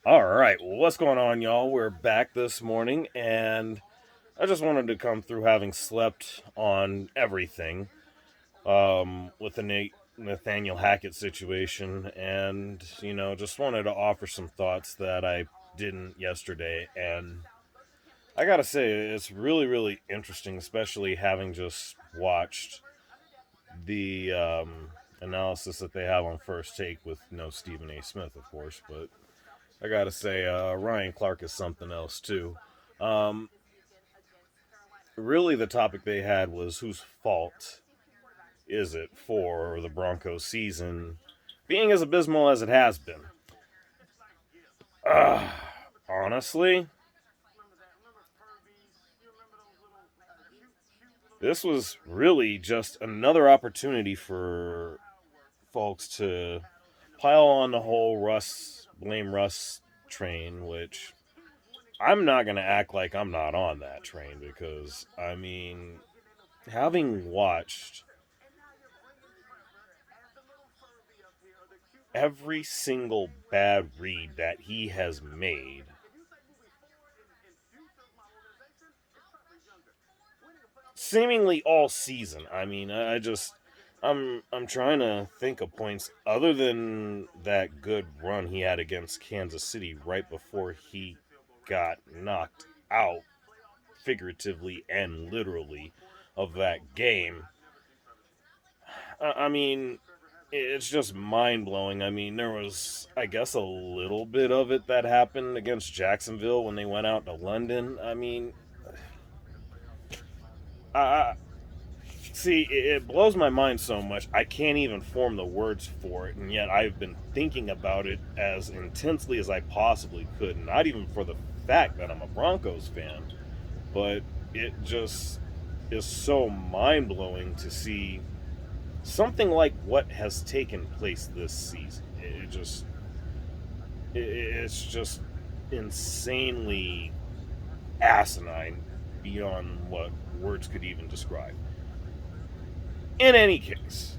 All right, well, what's going on, y'all? We're back this morning, and I just wanted to come through having slept on everything with the Nathaniel Hackett situation, and just wanted to offer some thoughts that I didn't yesterday. And I gotta say, it's really, really interesting, especially having just watched the analysis that they have on First Take with no Stephen A. Smith, of course, but I gotta say, Ryan Clark is something else too. Um, really, the topic they had was whose fault is it for the Broncos season being as abysmal as it has been? Uh, honestly, this was really just another opportunity for folks to pile on the whole blame Russ train, which I'm not going to act like I'm not on that train because, I mean, having watched every single bad read that he has made, seemingly all season. I mean, I'm trying to think of points other than that good run he had against Kansas City right before he got knocked out figuratively and literally of that game. I mean, it's just mind blowing. I mean, there was, I guess, a little bit of it that happened against Jacksonville when they went out to London. I mean, I see, it blows my mind so much I can't even form the words for it, and yet I've been thinking about it as intensely as I possibly could. Not even for the fact that I'm a Broncos fan, but it just is so mind blowing to see something like what has taken place this season. It's just insanely asinine beyond what words could even describe. In any case,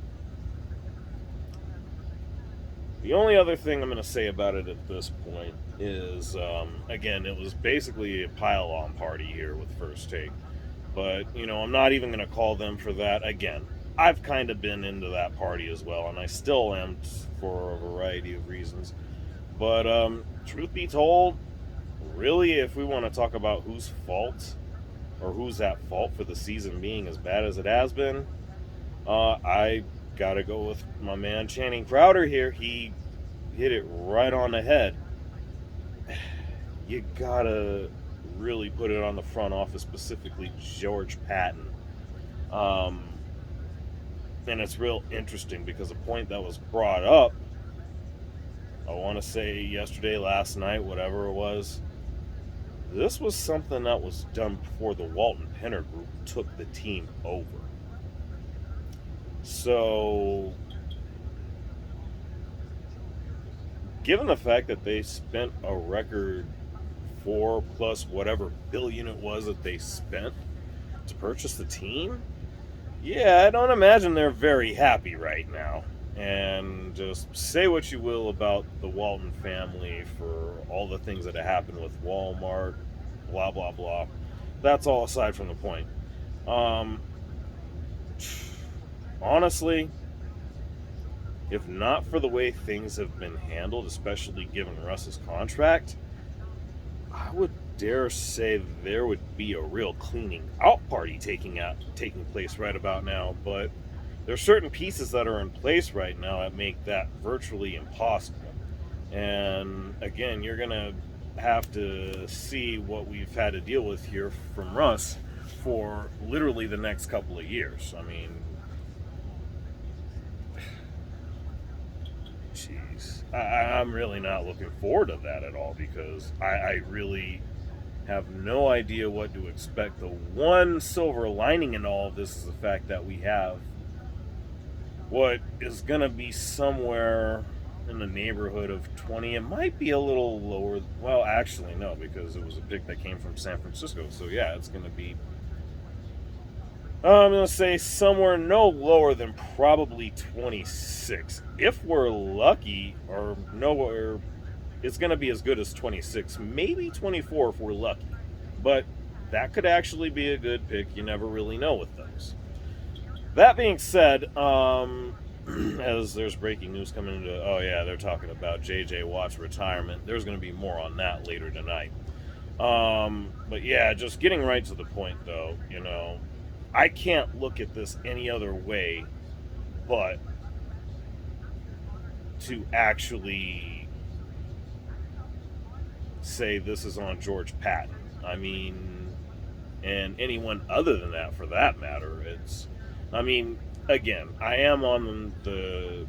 the only other thing I'm going to say about it at this point is, again, it was basically a pile-on party here with First Take. But, I'm not even going to call them for that. Again, I've kind of been into that party as well, and I still am for a variety of reasons. But, truth be told, really, if we want to talk about whose fault or who's at fault for the season being as bad as it has been, I gotta go with my man Channing Crowder here. He hit it right on the head. You gotta really put it on the front office, specifically George Patton. Um, and it's real interesting because a point that was brought up, I want to say yesterday, last night, whatever it was, this was something that was done before the Walton Penner Group took the team over. So, given the fact that they spent a record 4 plus whatever billion it was that they spent to purchase the team, yeah, I don't imagine they're very happy right now. And just say what you will about the Walton family for all the things that have happened with Walmart, blah, blah, blah. That's all aside from the point. Um, honestly, if not for the way things have been handled, especially given Russ's contract, I would dare say there would be a real cleaning out party taking place right about now. But there's certain pieces that are in place right now that make that virtually impossible. And again, you're gonna have to see what we've had to deal with here from Russ for literally the next couple of years. I mean, jeez, I'm really not looking forward to that at all because I really have no idea what to expect. The one silver lining in all of this is the fact that we have what is going to be somewhere in the neighborhood of 20. It might be a little lower. Well, actually, no, because it was a pick that came from San Francisco. So, yeah, it's going to be, I'm going to say somewhere no lower than probably 26. If we're lucky, or nowhere it's going to be as good as 26, maybe 24 if we're lucky. But that could actually be a good pick. You never really know with those. That being said, as there's breaking news coming into, oh yeah, they're talking about J.J. Watt's retirement. There's going to be more on that later tonight. But yeah, just getting right to the point though, I can't look at this any other way but to actually say this is on George Patton. I mean, and anyone other than that for that matter. Again, I am on the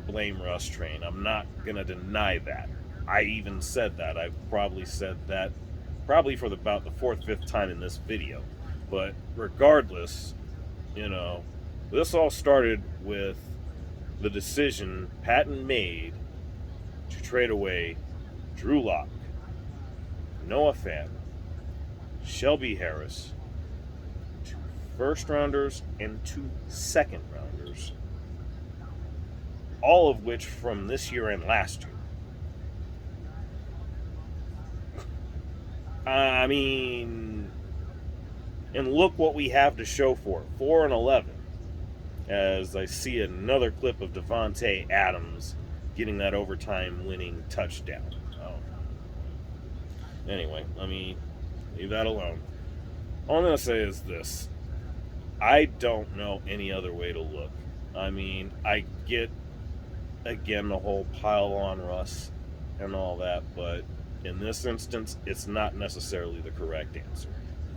blame Russ train. I'm not gonna deny that. I even said that. I've probably said that for about the fourth, fifth time in this video. But regardless, this all started with the decision Patton made to trade away Drew Lock, Noah Fant, Shelby Harris, 2 first rounders and 2 second rounders, all of which from this year and last year. I mean, and look what we have to show for it. 4-11. As I see another clip of Devontae Adams getting that overtime winning touchdown. Anyway, let me leave that alone. All I'm going to say is this. I don't know any other way to look. I mean, I get, again, the whole pile on Russ and all that, but in this instance, it's not necessarily the correct answer.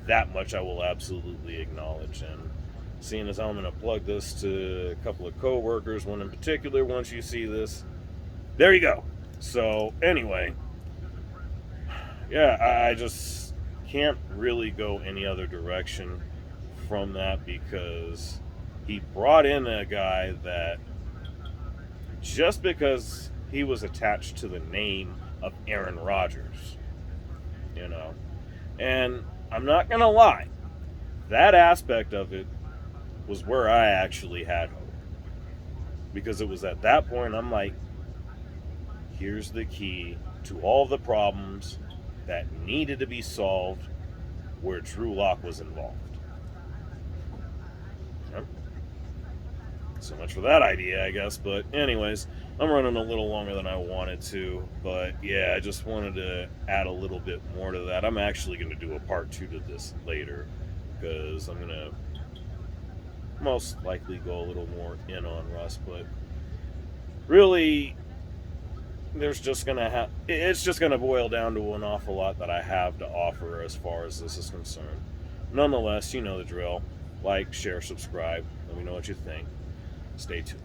That much I will absolutely acknowledge. And seeing as I'm going to plug this to a couple of co-workers, one in particular, once you see this, there you go. So, anyway, yeah, I just can't really go any other direction from that because he brought in a guy that just because he was attached to the name of Aaron Rodgers, and I'm not going to lie, that aspect of it was where I actually had hope, because it was at that point I'm like, here's the key to all the problems that needed to be solved where Drew Lock was involved. Yeah. So much for that idea, I guess. But anyways, I'm running a little longer than I wanted to. But yeah, I just wanted to add a little bit more to that. I'm actually going to do a part 2 to this later, because I'm going to most likely go a little more in on Russ. But really, it's just going to boil down to an awful lot that I have to offer as far as this is concerned. Nonetheless, you know the drill. Like, share, subscribe. Let me know what you think. Stay tuned.